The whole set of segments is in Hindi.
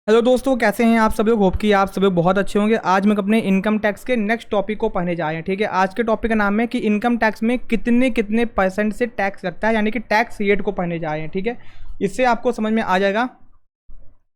हेलो दोस्तों, कैसे हैं आप सब लोग। होप कि आप सब लोग बहुत अच्छे होंगे। आज मैं अपने इनकम टैक्स के नेक्स्ट टॉपिक को पढ़ने जा रहे हैं। ठीक है, आज के टॉपिक का नाम है कि इनकम टैक्स में कितने कितने परसेंट से टैक्स लगता है, यानी कि टैक्स रेट को पढ़ने जा रहे हैं। ठीक है, इससे आपको समझ में आ जाएगा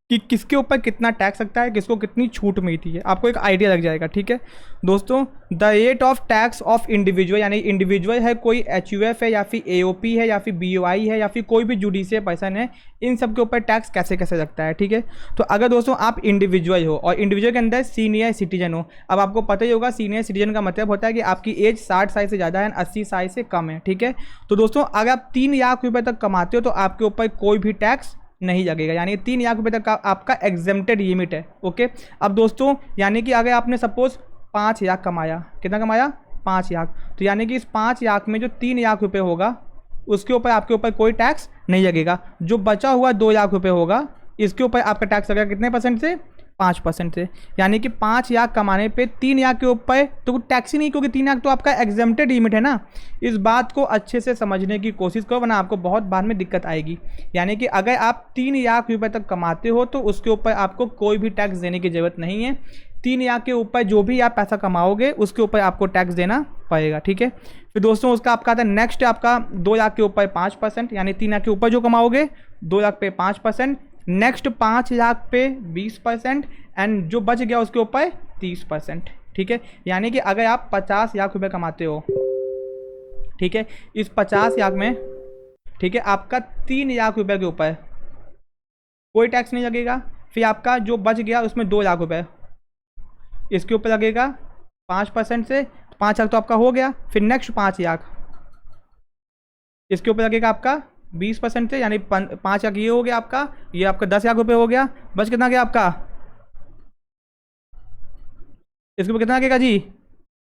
कि किसके ऊपर कितना टैक्स लगता है, किसको कितनी छूट मिलती है, आपको एक आइडिया लग जाएगा। ठीक है दोस्तों, the rate of tax of individual, यानी इंडिविजुअल है, कोई एचयूएफ है या फिर एओपी है या फिर बीओआई है या फिर कोई भी जुडिशियल पर्सन है, इन सब के ऊपर टैक्स कैसे कैसे लगता है। ठीक है, तो अगर दोस्तों आप इंडिविजुअल हो और इंडिविजुअल के अंदर सीनियर सिटीजन हो, अब आपको पता ही होगा सीनियर सिटीजन का मतलब होता है कि आपकी एज 60 साल से ज़्यादा है, 80 साल से कम है। ठीक है, तो दोस्तों अगर आप 3 लाख रुपये तक कमाते हो तो आपके ऊपर कोई भी टैक्स नहीं लगेगा, यानी 3 लाख रुपये तक का आपका एग्जेम्प्टेड लिमिट है। ओके, अब दोस्तों यानी कि अगर आपने सपोज 5 लाख कमाया, कितना कमाया 5 लाख, तो यानी कि इस 5 लाख में जो 3 लाख रुपये होगा उसके ऊपर आपके ऊपर कोई टैक्स नहीं लगेगा। जो बचा हुआ 2 लाख रुपये होगा इसके ऊपर आपका टैक्स लगेगा कितने परसेंट से, 5% से। यानी कि 5 लाख कमाने पे 3 लाख के ऊपर तो टैक्स ही नहीं, क्योंकि 3 लाख तो आपका एग्जेम्प्टेड लिमिट है ना। इस बात को अच्छे से समझने की कोशिश करो, वरना आपको बहुत बाद में दिक्कत आएगी। यानी कि अगर आप 3 लाख रुपए तक कमाते हो तो उसके ऊपर आपको कोई भी टैक्स देने की ज़रूरत नहीं है। 3 लाख के ऊपर जो भी आप पैसा कमाओगे उसके ऊपर आपको टैक्स देना पड़ेगा। ठीक है, फिर दोस्तों उसका आपका आता है नेक्स्ट, आपका 2 लाख के ऊपर 5%, यानी 3 लाख के ऊपर जो कमाओगे 2 लाख पे 5%, नेक्स्ट 5 लाख पे 20% एंड जो बच गया उसके ऊपर 30%। ठीक है, यानी कि अगर आप 50 लाख रुपए कमाते हो, ठीक है, इस 50 लाख में, ठीक है, आपका 3 लाख रुपए के ऊपर कोई टैक्स नहीं लगेगा। फिर आपका जो बच गया उसमें 2 लाख रुपए इसके ऊपर लगेगा 5% से, 5 लाख तो आपका हो गया। फिर नेक्स्ट 5 लाख इसके ऊपर लगेगा आपका 20% से, यानी 5 लाख ये हो गया आपका, ये आपका 10 लाख रुपये हो गया। बच कितना गया आपका, इसके ऊपर कितना लगेगा जी,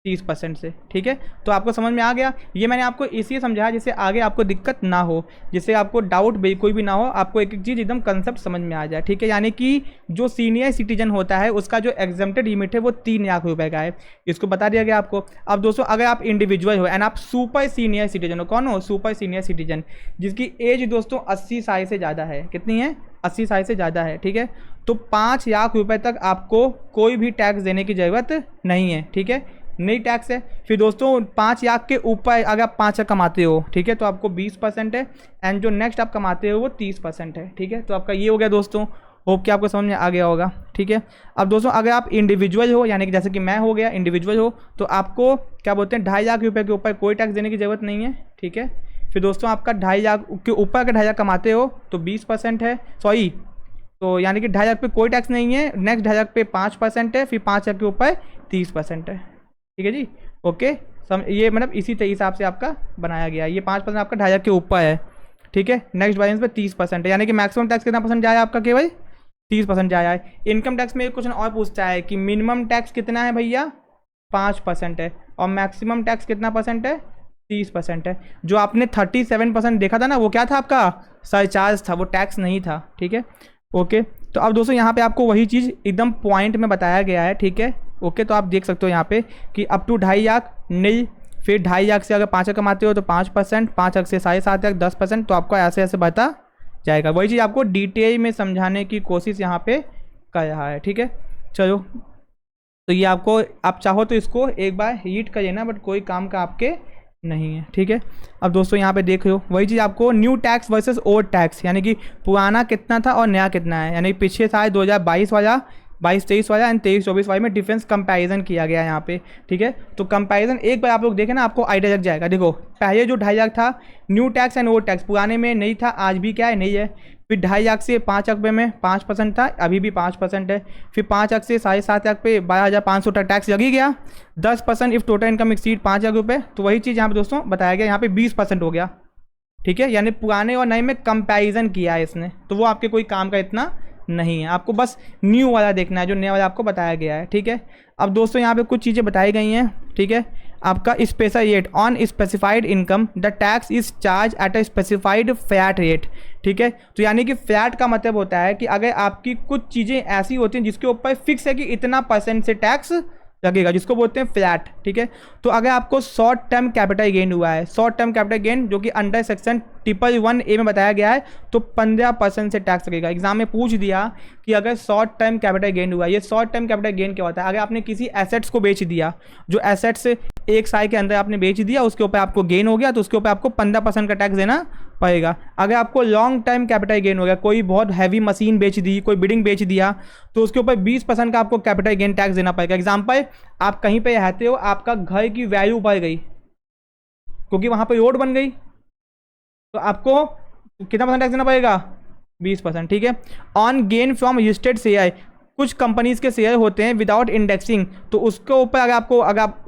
30% से। ठीक है, तो आपको समझ में आ गया। ये मैंने आपको इसलिए समझाया जिससे आगे आपको दिक्कत ना हो, जिससे आपको डाउट कोई भी ना हो, आपको एक एक चीज़ एकदम कंसेप्ट समझ में आ जाए। ठीक है, यानी कि जो सीनियर सिटीजन होता है उसका जो एग्जेम्प्टेड लिमिट है वो 3 लाख रुपए का है, इसको बता दिया गया आपको। अब दोस्तों अगर आप इंडिविजुअल हो एंड आप सुपर सीनियर सिटीजन हो, कौन हो, सुपर सीनियर सिटीजन, जिसकी एज दोस्तों 80 साल से ज़्यादा है, कितनी है, 80 साल से ज़्यादा है। ठीक है, तो 5 लाख रुपए तक आपको कोई भी टैक्स देने की ज़रूरत नहीं है। ठीक है, नहीं टैक्स है। फिर दोस्तों 5 लाख के ऊपर अगर आप 5 लाख कमाते हो, ठीक है, तो आपको 20% है एंड जो नेक्स्ट आप कमाते हो वो 30% है। ठीक है, तो आपका ये हो गया दोस्तों। होप कि आपको समझ में आ गया होगा। ठीक है, अब दोस्तों अगर आप इंडिविजुअल हो, यानी कि जैसे कि मैं हो गया इंडिविजुअल हो, तो आपको क्या बोलते हैं 2.5 लाख रुपये के ऊपर कोई टैक्स देने की ज़रूरत नहीं है। ठीक है, फिर दोस्तों आपका 2.5 लाख के ऊपर अगर 2.5 लाख कमाते हो तो 20% है, सॉरी, तो यानी कि 2.5 लाख पे कोई टैक्स नहीं है, नेक्स्ट 2.5 लाख पे 5% है, फिर 5 लाख के ऊपर 30% है। ठीक है जी, ओके, ये मतलब इसी हिसाब से आपका बनाया गया है। ये 5% आपका 2.5 लाख के ऊपर है। ठीक है, नेक्स्ट बैलेंस पे 30% है, यानी कि मैक्सिमम टैक्स कितना परसेंट जाए आपका, केवल 30% जाया है। इनकम टैक्स में एक क्वेश्चन और पूछता है कि मिनिमम टैक्स कितना है भैया, 5% है, और मैक्सिमम टैक्स कितना परसेंट है, 30% है। जो आपने 37% देखा था ना, वो क्या था आपका, सरचार्ज था, वो टैक्स नहीं था। ठीक है, ओके, तो अब दोस्तों यहाँ पे आपको वही चीज़ एकदम पॉइंट में बताया गया है। ठीक है, ओके, तो आप देख सकते हो यहाँ पे कि अप टू 2.5 लाख नील, फिर 2.5 लाख से अगर 5 लाख कमाते हो तो 5%, 5 लाख से 7.5 लाख 10%, तो आपको ऐसे ऐसे बढ़ता जाएगा। वही चीज़ आपको डिटेल में समझाने की कोशिश यहाँ पे कर रहा है। ठीक है, चलो, तो ये आपको, आप चाहो तो इसको एक बार रीड कर लेना, बट कोई काम का आपके नहीं है। ठीक है, अब दोस्तों यहाँ पे देख लो वही चीज़ आपको, new tax versus old tax, यानी कि पुराना कितना था और नया कितना है, यानी पिछले साल 2022 वाला, 22-23 वाला एंड 23-24 वाले में डिफरेंस कंपैरिजन किया गया है यहाँ पे। ठीक है, तो कंपैरिजन एक बार आप लोग देखें ना, आपको आइडिया लग जाएगा। देखो पहले जो 2.5 लाख था, new tax and old tax, पुराने में नहीं था, आज भी क्या है, नहीं है। फिर 2.5 लाख से 5 लाख रुपये में 5% था, अभी भी 5% है। फिर 5 लाख से 7.5 लाख पे 12,500 तक टैक्स लग ही गया। 10% if total income exceed 5 lakh रुपये, तो वही चीज़ यहाँ पे दोस्तों बताया गया, यहाँ पे 20% हो गया। ठीक है, यानी पुराने और नए में कंपैरिजन किया है इसने, तो वो आपके कोई काम का इतना नहीं है, आपको बस न्यू वाला देखना है, जो नया वाला आपको बताया गया है। ठीक है, अब दोस्तों यहाँ पे कुछ चीज़ें बताई गई हैं। ठीक है, आपका special rate on specified income, the tax is charge at a specified flat rate. ठीक है, तो यानी कि फ्लैट का मतलब होता है कि अगर आपकी कुछ चीज़ें ऐसी होती हैं जिसके ऊपर फिक्स है कि इतना % से टैक्स लगेगा, जिसको बोलते हैं फ्लैट। ठीक है, तो अगर आपको शॉर्ट टर्म कैपिटल गेन हुआ है, शॉर्ट टर्म कैपिटल गेन जो कि अंडर सेक्शन 111A में बताया गया है, तो 15% से टैक्स लगेगा। एग्जाम में पूछ दिया कि अगर शॉर्ट टर्म कैपिटल गेन हुआ है, ये शॉर्ट टर्म कैपिटल गेन क्या होता है? अगर आपने किसी एसेट्स को बेच दिया, जो एसेट्स 1 साल के अंदर आपने बेच दिया, उसके ऊपर आपको गेन हो गया, तो उसके ऊपर आपको 15% का टैक्स देना पड़ेगा। अगर आपको लॉन्ग टाइम कैपिटल गेन हो गया, कोई बहुत हैवी मशीन बेच दी, कोई बिल्डिंग बेच दिया, तो उसके ऊपर 20% का आपको कैपिटल गेन टैक्स देना पड़ेगा। एग्जाम्पल, आप कहीं पे रहते हो, आपका घर की वैल्यू बढ़ गई क्योंकि वहां पर रोड बन गई, तो आपको कितना परसेंट टैक्स देना पड़ेगा? 20%। ठीक है, on gain from registered share, कुछ कंपनीज के शेयर होते हैं विदाउट इंडेक्सिंग, तो उसके ऊपर अगर आप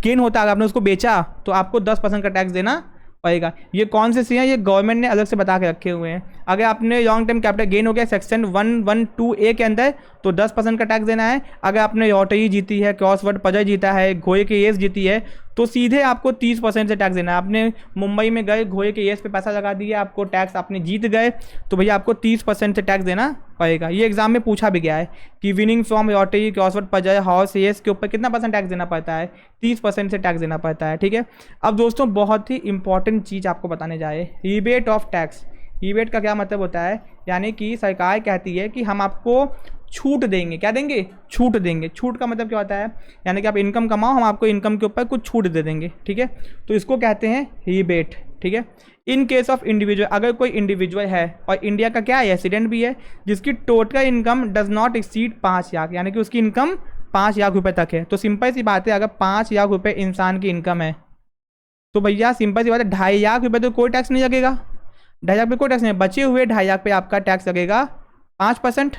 गेन होता है, अगर आपने उसको बेचा, तो आपको 10% का टैक्स देना पड़ेगा। ये कौन से शेयर हैं? ये गवर्नमेंट ने अलग से बता के रखे हुए हैं। अगर आपने लॉन्ग टर्म कैपिटल गेन हो गया सेक्शन 112A के अंदर, तो 10% का टैक्स देना है। अगर आपने लॉटरी जीती है, क्रॉसवर्ड पजल जीता है, घोड़े की रेस जीती है, तो सीधे आपको 30% से टैक्स देना है। आपने मुंबई में गए, घोड़े के रेस पे पैसा लगा दिया, आपको टैक्स, आपने जीत गए, तो भैया आपको 30% से टैक्स देना पड़ेगा। ये एग्जाम में पूछा भी गया है कि winning from lottery, crossword puzzle, horse race के ऊपर कितना % टैक्स देना पड़ता है? 30% से टैक्स देना पड़ता है। ठीक है, अब दोस्तों बहुत ही इंपॉर्टेंट चीज़ आपको बताने जाए, रिबेट ऑफ टैक्स। रिबेट का क्या मतलब होता है? यानी कि सरकार कहती है कि हम आपको छूट देंगे। क्या देंगे? छूट देंगे। छूट का मतलब क्या होता है? यानी कि आप इनकम कमाओ, हम आपको इनकम के ऊपर कुछ छूट दे देंगे। ठीक है, तो इसको कहते हैं रिबेट। ठीक है, इन केस ऑफ इंडिविजुअल, अगर कोई इंडिविजुअल है और इंडिया का क्या है, रेसिडेंट भी है, जिसकी total income does not exceed 5 lakh, यानी कि उसकी इनकम 5 लाख रुपए तक है, तो सिंपल सी बात है, अगर 5 लाख रुपए इंसान की इनकम है, तो भैया सिंपल सी बात है, 2.5 लाख रुपये तो कोई टैक्स नहीं लगेगा। 2.5 लाख पे कोई टैक्स नहीं, बचे हुए 2.5 लाख पे आपका टैक्स लगेगा 5%,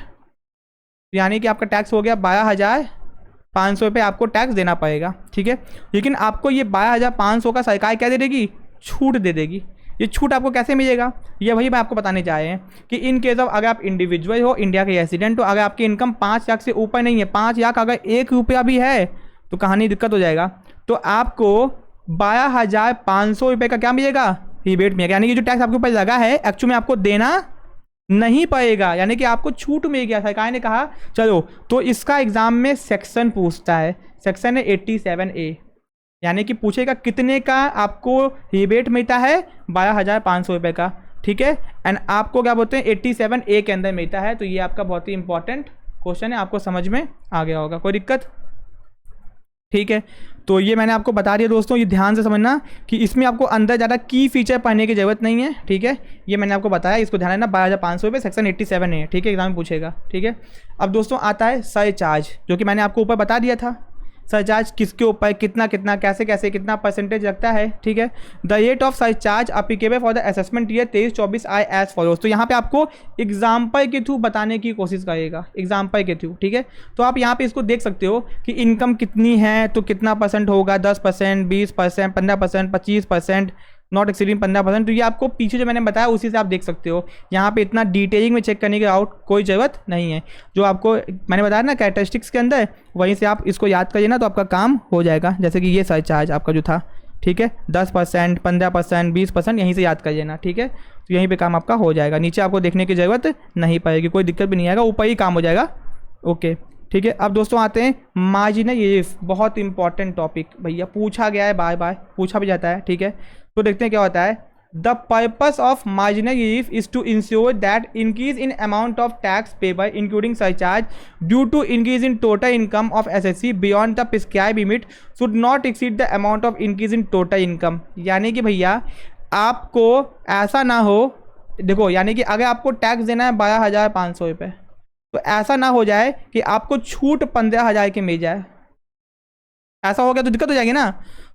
यानी कि आपका टैक्स हो गया 12,500 रुपये आपको टैक्स देना पड़ेगा। ठीक है, लेकिन आपको ये 12,500 का सरकार क्या दे देगी? छूट दे देगी। ये छूट आपको कैसे मिलेगा? ये वही मैं आपको बताने जा रहे हैं कि इन केस ऑफ अगर आप इंडिविजुअल हो, इंडिया के रेसिडेंट हो, अगर आपकी इनकम 5 लाख से ऊपर नहीं है, 5 लाख अगर 1 रुपया भी है, तो कहानी दिक्कत हो जाएगा, तो आपको 12,500 रुपये का क्या मिलेगा? रिबेट मिलेगा। यानी कि जो टैक्स आपके ऊपर लगा है, एक्चुअली में आपको देना नहीं पड़ेगा, यानी कि आपको छूट मिल गया। सरकार ने कहा चलो, तो इसका एग्जाम में सेक्शन पूछता है, सेक्शन है 87A, यानी कि पूछेगा कितने का आपको रिबेट मिलता है? 12,500 रुपये का। ठीक है, एंड आपको क्या बोलते हैं? 87A के अंदर मिलता है। तो ये आपका बहुत ही इंपॉर्टेंट क्वेश्चन है, आपको समझ में आ गया होगा, कोई दिक्कत? ठीक है, तो ये मैंने आपको बता दिया दोस्तों, ये ध्यान से समझना कि इसमें आपको अंदर ज़्यादा की फीचर पढ़ने की ज़रूरत नहीं है। ठीक है, ये मैंने आपको बताया, इसको ध्यान रखना। 12,500 रुपये सेक्शन 87 है। ठीक है, एग्जाम में पूछेगा। ठीक है, अब दोस्तों आता है सरचार्ज, जो कि मैंने आपको ऊपर बता दिया था। सरचार्ज किसके ऊपर कितना कितना कैसे कैसे कितना परसेंटेज लगता है। ठीक है, the rate of surcharge applicable for the assessment year 23-24 I as follows. तो यहाँ पे आपको एग्जाम्पल के थ्रू बताने की कोशिश करेगा, एग्जाम्पल के थ्रू। ठीक है, तो आप यहाँ पे इसको देख सकते हो कि इनकम कितनी है तो कितना % होगा, 10%, 20%, 15%, 25%, नॉट एक्सीडिंग 15%। तो ये आपको पीछे जो मैंने बताया उसी से आप देख सकते हो। यहाँ पे इतना डिटेलिंग में चेक करने की आउट कोई ज़रूरत नहीं है। जो आपको मैंने बताया ना कैरेक्टरिस्टिक्स के अंदर, वहीं से आप इसको याद करिए ना, तो आपका काम हो जाएगा। जैसे कि ये सरचार्ज आपका जो था, ठीक है, 10%, 15%, 20%, यहीं से याद करिए ना। ठीक है, तो यहीं पर काम आपका हो जाएगा, नीचे आपको देखने की ज़रूरत नहीं पड़ेगी, कोई दिक्कत भी नहीं आएगा, ऊपर ही काम हो जाएगा। ओके, ठीक है, अब दोस्तों आते हैं मार्जिनल रिलीफ, बहुत इंपॉर्टेंट टॉपिक भैया, पूछा गया है, बार बार पूछा भी जाता है। ठीक है, तो देखते हैं क्या होता है। The purpose of marginal relief is to ensure that increase in amount of tax payable including surcharge due to increase in total income of assessee beyond the prescribe limit should not exceed the amount of increase in total income. यानी कि भैया आपको ऐसा ना हो, देखो, यानी कि अगर आपको टैक्स देना है 12,500 रुपये, तो ऐसा ना हो जाए कि आपको छूट 15,000 की मिल जाए। ऐसा हो गया तो दिक्कत हो जाएगी ना।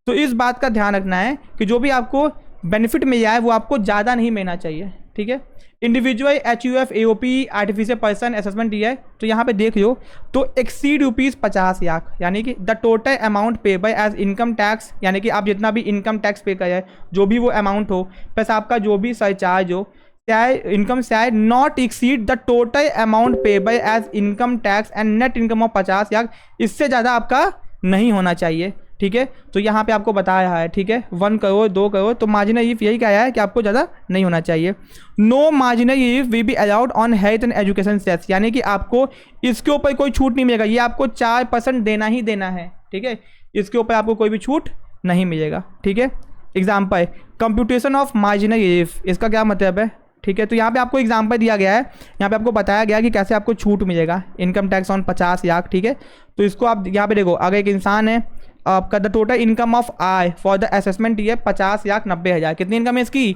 तो इस बात का ध्यान रखना है कि जो भी आपको बेनिफिट मिल जाए वो आपको ज़्यादा नहीं मिलना चाहिए। ठीक है, individual HUF AOP artificial person assessment दिया है, तो यहाँ पे देख लो, तो एक्सीड ₹50 लाख, यानी कि the total amount payable as income tax, यानी कि आप जितना भी इनकम टैक्स पे करें, जो भी वो अमाउंट हो, प्लस आपका जो भी सरचार्ज हो, इनकम शायद not exceed the total amount payable as income tax and net income of 50 lakh, इससे ज़्यादा आपका नहीं होना चाहिए। ठीक है। तो यहाँ पे आपको बताया है, ठीक है, 1 करोड़ 2 करोड़, तो मार्जिनल ईफ यही कहा है कि आपको ज़्यादा नहीं होना चाहिए। No marginal relief will be allowed on health and education cess, यानी कि आपको इसके ऊपर कोई छूट नहीं मिलेगा, ये आपको 4% देना ही देना है, ठीक है, इसके ऊपर आपको कोई भी छूट नहीं मिलेगा, ठीक है। Example computation of marginal if, इसका क्या मतलब है, ठीक है। तो यहाँ पे आपको एग्जाम्पल दिया गया है, यहाँ पे आपको बताया गया कि कैसे आपको छूट मिलेगा इनकम टैक्स ऑन 50 लाख, ठीक है। तो इसको आप यहाँ पे देखो, अगर एक इंसान है, आपका the total income of I for the assessment ये 50 लाख 90 हज़ार, कितनी इनकम है इसकी,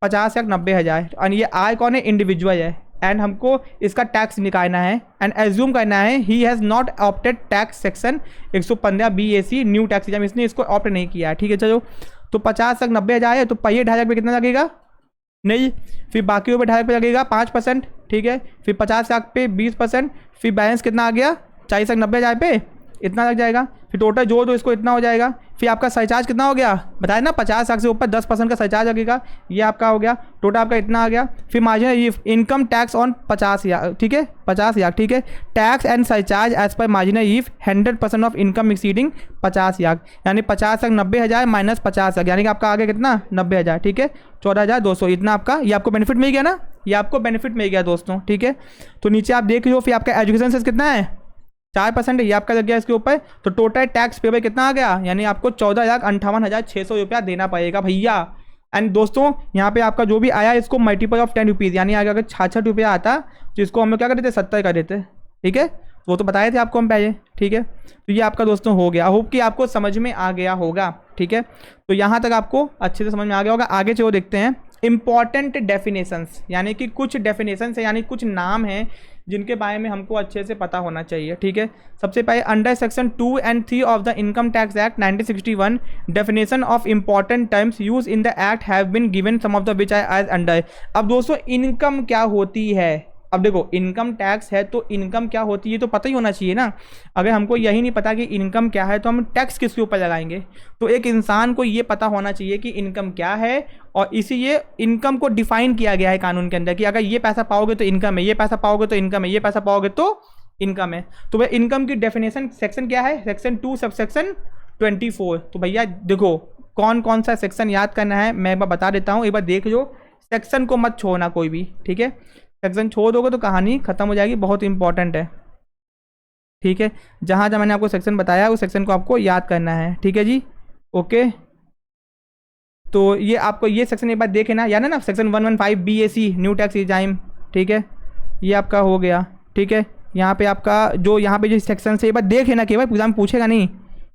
50 लाख 90 हज़ार, और ये आय कौन है, इंडिविजुअल है, एंड हमको इसका टैक्स निकालना है एंड एज्यूम करना है he has not opted tax section 115 BAC new tax exam, इसने इसको ऑप्ट नहीं किया है, ठीक है। चलो, तो 50 लाख 90 हज़ार है, तो पहिए 2.5 लाख पे कितना लगेगा, नहीं, फिर बाकी पे 2.5 पे लगेगा 5%, ठीक है, फिर 50 लाख पे 20%, फिर बैलेंस कितना आ गया, 40 लाख 90 हज़ार पे इतना लग जाएगा, फिर टोटल जोड़ दो इसको, इतना हो जाएगा। फिर आपका सरचार्ज कितना हो गया, बताया ना, 50 लाख से ऊपर 10% का सरचार्ज लगेगा, ये आपका हो गया, टोटल आपका इतना आ गया। फिर marginal income tax on 50 lakh, ठीक है, 50 लाख, ठीक है, tax and surcharge as per marginal relief 100% of income exceeding 50 lakh, यानी 50 लाख 90 हज़ार माइनस 50 लाख, यानी कि आपका आ गया कितना, 90 हज़ार, ठीक है, 14,200, इतना आपका, ये आपको बेनिफिट मिल गया ना, ये आपको बेनिफिट मिल गया दोस्तों, ठीक है। तो नीचे आप देख लो, फिर आपका एजुकेशन से कितना है, 4% ये आपका लग गया इसके ऊपर, तो टोटल टैक्स पेबल कितना आ गया, यानी आपको 14,58,600 रुपया देना पड़ेगा भैया। एंड दोस्तों यहाँ पे आपका जो भी आया इसको मल्टीपल ऑफ 10 रुपीज़, यानी आगे अगर 66 रुपया आता तो इसको हम लोग क्या करते थे, 70 कर देते, ठीक है, वो तो बताए थे आपको हम पहले, ठीक है। तो ये आपका दोस्तों हो गया, होप कि आपको समझ में आ गया होगा, ठीक है। तो यहाँ तक आपको अच्छे से समझ में आ गया होगा। आगे चलो देखते हैं इंपॉर्टेंट डेफिनेशंस, यानी कि कुछ डेफिनेशंस है, यानी कुछ नाम हैं जिनके बारे में हमको अच्छे से पता होना चाहिए, ठीक है। सबसे पहले under section 2 and 3 of the income tax act 1961 definition of important terms use in the act have been given, some of the which I as under. अब दोस्तों इनकम क्या होती है, अब देखो इनकम टैक्स है तो इनकम क्या होती है तो पता ही होना चाहिए ना। अगर हमको यही नहीं पता कि इनकम क्या है तो हम टैक्स किसके ऊपर लगाएंगे। तो एक इंसान को ये पता होना चाहिए कि इनकम क्या है, और इसीलिए इनकम को डिफाइन किया गया है कानून के अंदर कि अगर ये पैसा पाओगे तो इनकम है, ये पैसा पाओगे तो इनकम है, ये पैसा पाओगे तो इनकम है। तो भाई इनकम की डेफिनेशन सेक्शन क्या है, सेक्शन 2 सब सेक्शन 24। तो भैया देखो कौन कौन सा सेक्शन याद करना है मैं एक बार बता देता हूँ, एक बार देख लो, सेक्शन को मत छोड़ना कोई भी, ठीक है। सेक्शन छोड़ दोगे तो कहानी खत्म हो जाएगी, बहुत इंपॉर्टेंट है, ठीक है। जहाँ जहाँ मैंने आपको सेक्शन बताया उस सेक्शन को आपको याद करना है, ठीक है जी, ओके। तो ये आपको ये सेक्शन एक बार देखे ना, याद है ना, section 115 BAC new tax exam, ठीक है, ये आपका हो गया, ठीक है। यहाँ पे आपका जो यहाँ पे जो सेक्शन से एक बार देखे ना, केवल एग्जाम पूछेगा नहीं,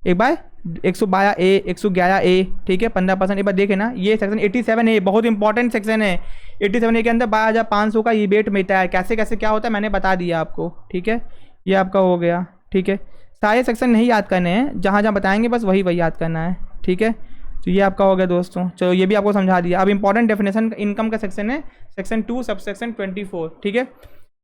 एक बार 112A 111A, ठीक है, 15% एक बार देखे ना। ये सेक्शन 87A बहुत इंपॉर्टेंट सेक्शन है। 87A के अंदर 12,500 का रिबेट मिलता है, कैसे कैसे क्या होता है मैंने बता दिया आपको, ठीक है। ये आपका हो गया, ठीक है। सारे सेक्शन नहीं याद करने हैं, जहाँ जहाँ बताएंगे बस वही वही याद करना है, ठीक है। तो ये आपका हो गया दोस्तों, चलो ये भी आपको समझा दिया। अब इंपॉर्टेंट डेफिनेशन इनकम का सेक्शन है सेक्शन 2 सब सेक्शन 24, ठीक है।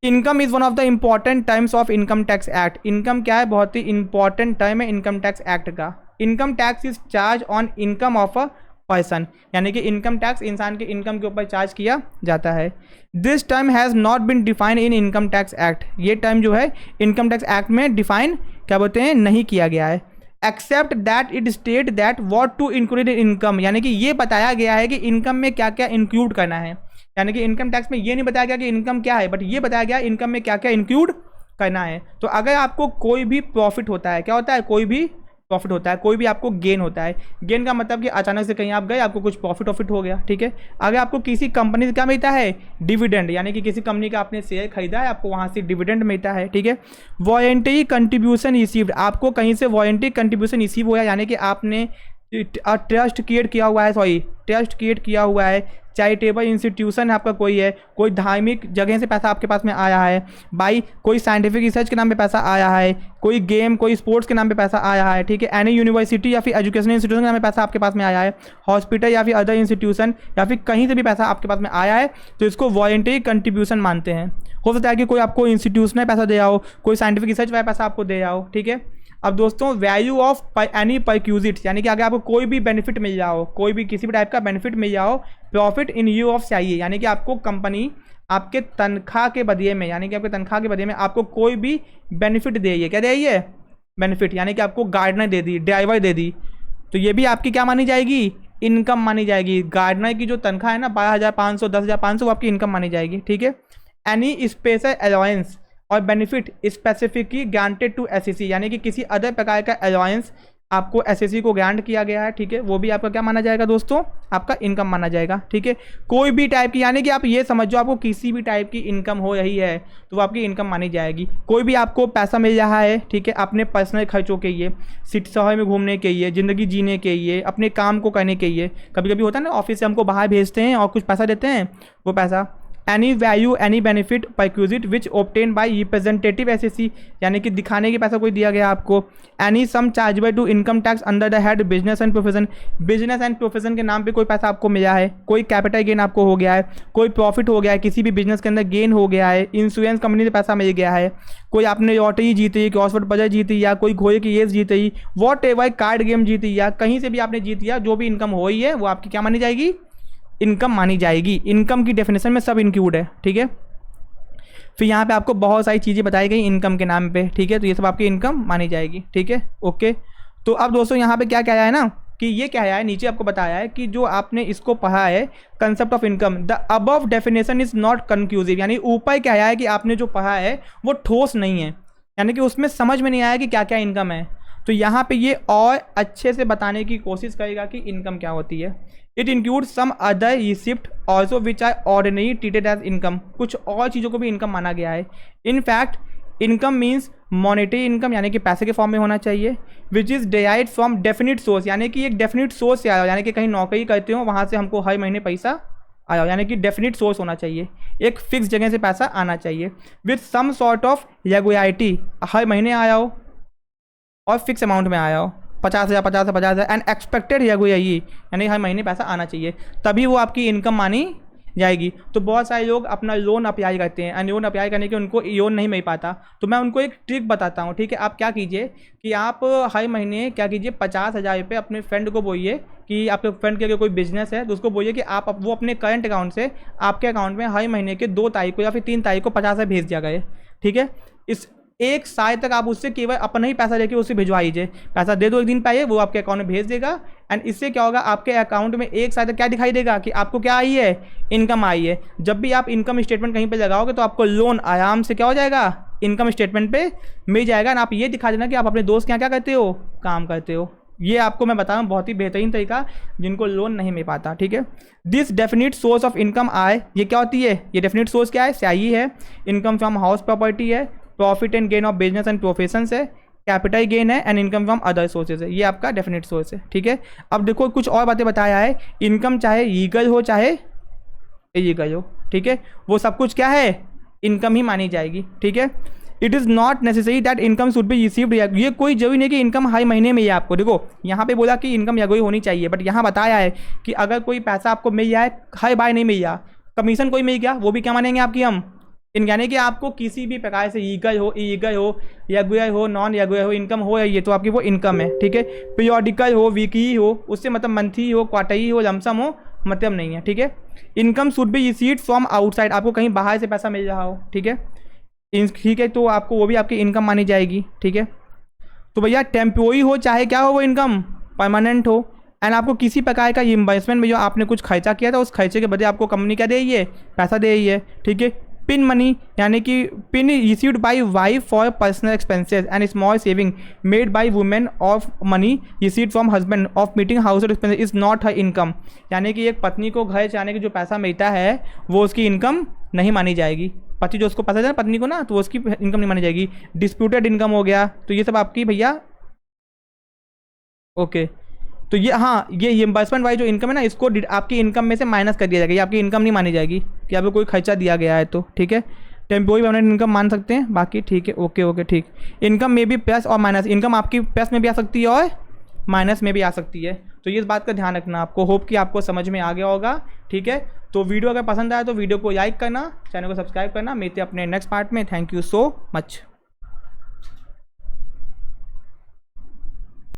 Income is one of the important terms of income tax act. Income क्या है, बहुत ही इंपॉर्टेंट टर्म है इनकम टैक्स एक्ट का। Income tax is charge on income of a person, यानी कि इनकम टैक्स इंसान के इनकम के ऊपर चार्ज किया जाता है। This term has not been defined in income tax act. ये टर्म जो है इनकम टैक्स एक्ट में डिफाइन क्या बोलते हैं नहीं किया गया है, except that it state that what to include in income, यानी कि ये बताया गया है कि इनकम में क्या क्या इंक्लूड करना है। यानी कि इनकम टैक्स में ये नहीं बताया गया कि इनकम क्या है, बट ये बताया गया इनकम में क्या क्या इंक्लूड करना है। तो अगर आपको कोई भी प्रॉफिट होता है, क्या होता है, कोई भी प्रॉफिट होता है, कोई भी आपको गेन होता है, गेन का मतलब कि अचानक से कहीं आप गए आपको कुछ प्रॉफिट हो गया, ठीक है। अगर आपको किसी कंपनी से क्या मिलता है, डिविडेंड, यानी कि किसी कंपनी का आपने शेयर खरीदा है आपको वहाँ से डिविडेंड मिलता है, ठीक है। वॉलंटरी कंट्रीब्यूशन रिसीव्ड, आपको कहीं से वॉलंटरी कंट्रीब्यूशन रिसीव हुआ, यानी कि आपने ट्रस्ट क्रिएट किया हुआ है, ट्रस्ट क्रिएट किया हुआ है, चैरिटेबल इंस्टीट्यूशन आपका कोई है, कोई धार्मिक जगह से पैसा आपके पास में आया है, भाई कोई साइंटिफिक रिसर्च के नाम पे पैसा आया है, कोई गेम कोई स्पोर्ट्स के नाम पे पैसा आया है, ठीक है। एनी यूनिवर्सिटी या फिर एजुकेशनल इंस्टीट्यूशन के नाम पे पैसा आपके पास में आया है, हॉस्पिटल या फिर अदर इंस्टीट्यूशन या फिर कहीं से भी पैसा आपके पास में आया है, तो इसको वॉलंटरी कंट्रीब्यूशन मानते हैं। हो सकता है कि कोई आपको इंस्टीट्यूशनल पैसा दे आओ, कोई साइंटिफिक रिसर्च वाला पैसा आपको दे आओ, ठीक है। अब दोस्तों वैल्यू ऑफ एनी परक्यूजिट, यानी कि अगर आपको कोई भी बेनिफिट मिल जाओ, कोई भी किसी भी टाइप का बेनिफिट मिल जाओ, प्रॉफिट इन यू ऑफ चाहिए, यानी कि आपको कंपनी आपके तनख्वाह के बदले में, यानी कि आपके तनख्वाह के बदले में आपको कोई भी बेनिफिट दे, क्या दे, बेनिफिट, यानी कि आपको गार्डनर दे दी, ड्राइवर दे दी, तो ये भी आपकी क्या मानी जाएगी, इनकम मानी जाएगी। गार्डनर की जो तनख्वाह है ना 12,500 10,500 वो आपकी इनकम मानी जाएगी, ठीक है। एनी स्पेशल अलाउंस और benefit specifically granted to assessee, यानी कि किसी अदर प्रकार का अलाउंस आपको एसएससी को ग्रांट किया गया है, ठीक है, वो भी आपका क्या माना जाएगा दोस्तों, आपका इनकम माना जाएगा, ठीक है। कोई भी टाइप की, यानी कि आप ये समझो आपको किसी भी टाइप की इनकम हो रही है तो वो आपकी इनकम मानी जाएगी। कोई भी आपको पैसा मिल रहा है, ठीक है, अपने पर्सनल खर्चों के लिए, सिटी शहर में घूमने के लिए, ज़िंदगी जीने के लिए, अपने काम को करने के लिए, कभी कभी होता है ना ऑफिस से हमको बाहर भेजते हैं और कुछ पैसा देते हैं, वो पैसा any value any benefit perquisite which obtain by representative assessee, यानी कि दिखाने के पैसा कोई दिया गया आपको। Any sum chargeable to income tax under the head business and profession, business and profession के नाम पे कोई पैसा आपको मिला है, कोई कैपिटल गेन आपको हो गया है, कोई प्रॉफिट हो गया है, किसी भी बिजनेस के अंदर गेन हो गया है, इंश्योरेंस कंपनी से पैसा मिल गया है, कोई आपने लॉटरी जीती, क्रॉसवर्ड पजल जीती, या कोई घोड़े की रेस जीती, वॉट एवर कार्ड गेम जीती, या कहीं से भी आपने जीती, या जो भी इनकम हो रही है वो आपकी क्या मानी जाएगी, इनकम मानी जाएगी। इनकम की डेफिनेशन में सब इंक्लूड है, ठीक है। फिर यहाँ पे आपको बहुत सारी चीज़ें बताई गई इनकम के नाम पे, ठीक है, तो ये सब आपकी इनकम मानी जाएगी, ठीक है, ओके। तो अब दोस्तों यहाँ पे क्या क्या आया है ना कि ये क्या है, नीचे आपको बताया है कि जो आपने इसको पढ़ा है concept of income, the above definition is not conclusive, यानी ऊपर क्या है कि आपने जो पढ़ा है वो ठोस नहीं है, यानी कि उसमें समझ में नहीं आया कि क्या क्या इनकम है। तो यहाँ पे ये और अच्छे से बताने की कोशिश करेगा कि इनकम क्या होती है। It include some other receipt also which are ordinary treated as income, कुछ और चीज़ों को भी इनकम माना गया है। In fact income means monetary income, यानी कि पैसे के फॉर्म में होना चाहिए, which is derived from definite source, यानी कि एक डेफिनिट सोर्स से आया, यानी कि कहीं नौकरी करते हो वहाँ से हमको हर महीने पैसा आया, यानी कि डेफिनिट सोर्स होना चाहिए, एक फिक्स जगह से पैसा आना चाहिए, with some sort of regularity, हर महीने आया हो और फिक्स अमाउंट में आया हो, 50,000 50,000 50,000 एंड एक्सपेक्टेड रेगुलरिटी, यानी हर महीने पैसा आना चाहिए, तभी वो आपकी इनकम मानी जाएगी। तो बहुत सारे लोग अपना लोन अप्लाई करते हैं एंड लोन अप्लाई करने के उनको लोन नहीं मिल पाता, तो मैं उनको एक ट्रिक बताता हूँ, ठीक है। आप क्या कीजिए कि आप हर महीने क्या कीजिए 50,000 रुपये अपने फ्रेंड को बोलिए कि आपके फ्रेंड के अगर कोई बिजनेस है तो उसको बोलिए कि आप वो अपने करंट अकाउंट से आपके अकाउंट में हर महीने के 2 तारीख को या फिर 3 तारीख को 50,000 भेज दिया गया, ठीक है। इस एक साल तक आप उससे केवल अपना ही पैसा लेके उससे भिजवा दीजिए, पैसा दे दो एक दिन पहले, वो आपके अकाउंट में भेज देगा एंड इससे क्या होगा, आपके अकाउंट में एक साल तक क्या दिखाई देगा कि आपको क्या आई है, इनकम आई है। जब भी आप इनकम स्टेटमेंट कहीं पे लगाओगे तो आपको लोन आराम से क्या हो जाएगा, इनकम स्टेटमेंट पे मिल जाएगा। और आप ये दिखा देना कि आप अपने दोस्त के यहाँ क्या करते हो, काम करते हो। ये आपको मैं बता रहा हूँ बहुत ही बेहतरीन तरीका जिनको लोन नहीं मिल पाता, ठीक है। This definite source of income आय, ये क्या होती है, ये डेफिनिट सोर्स क्या है, स्याही है, इनकम फ्रॉम हाउस प्रॉपर्टी है, profit and gain of business and profession है, कैपिटल गेन है and income from other sources है, ये आपका डेफिनेट सोर्स है, ठीक है। अब देखो कुछ और बातें बताया है, इनकम चाहे लीगल हो चाहे इलीगल हो, ठीक है, वो सब कुछ क्या है, इनकम ही मानी जाएगी, ठीक है। It is not necessary that income should be received, ये कोई जरूरी नहीं कि इनकम हर महीने में ही आपको, देखो यहाँ पे बोला कि इनकम यही होनी चाहिए, बट यहाँ बताया है कि अगर कोई पैसा आपको मिल जाए, हर बार नहीं मिल जाए, कमीशन कोई मिल गया, वो भी क्या मानेंगे आपकी हम, यानी कि आपको किसी भी प्रकार से लीगल हो इलीगल हो रेगुलर हो नॉन रेगुलर हो इनकम हो ये तो आपकी वो इनकम है, ठीक है। पीरियोडिकल हो वीकली हो, उससे मतलब मंथली हो क्वार्टरली हो लमसम हो मतलब नहीं है, ठीक है। Income should be received from outside, आपको कहीं बाहर से पैसा मिल रहा हो, ठीक है, ठीक है, तो आपको वो भी आपकी इनकम मानी जाएगी, ठीक है। तो भैया टेम्पोरी हो चाहे क्या हो वो इनकम परमानेंट हो, एंड आपको किसी प्रकार का इन्वेस्टमेंट में जो आपने कुछ खर्चा किया था उस खर्चे के बदले आपको कंपनी क्या दे रही है, पैसा दे रही है, ठीक है। पिन मनी, यानी कि pin received by wife for personal expenses and small saving made by women of money received from husband of meeting house expenses is not her income, यानी कि एक पत्नी को घर चलाने की जो पैसा मिलता है वो उसकी इनकम नहीं मानी जाएगी। पति जो उसको पैसा देना पत्नी को ना, तो उसकी इनकम नहीं मानी जाएगी। डिस्प्यूटेड इनकम हो गया, तो ये सब आपकी भैया ओके। तो ये हाँ, ये रिइंबर्समेंट वाली जो इनकम है ना, इसको आपकी इनकम में से माइनस कर दिया जाएगा, ये आपकी इनकम नहीं मानी जाएगी कि आपको कोई खर्चा दिया गया है तो, ठीक है। टेम्पोरी परमानेंट इनकम मान सकते हैं, बाकी ठीक है, ओके ओके ठीक। इनकम में भी प्लस और माइनस, इनकम आपकी प्लस में भी आ सकती है और माइनस में भी आ सकती है, तो ये इस बात का ध्यान रखना आपको। होप कि आपको समझ में आ गया होगा, ठीक है। तो वीडियो अगर पसंद आया तो वीडियो को लाइक करना, चैनल को सब्सक्राइब करना। मिलते हैं अपने नेक्स्ट पार्ट में। Thank you so much.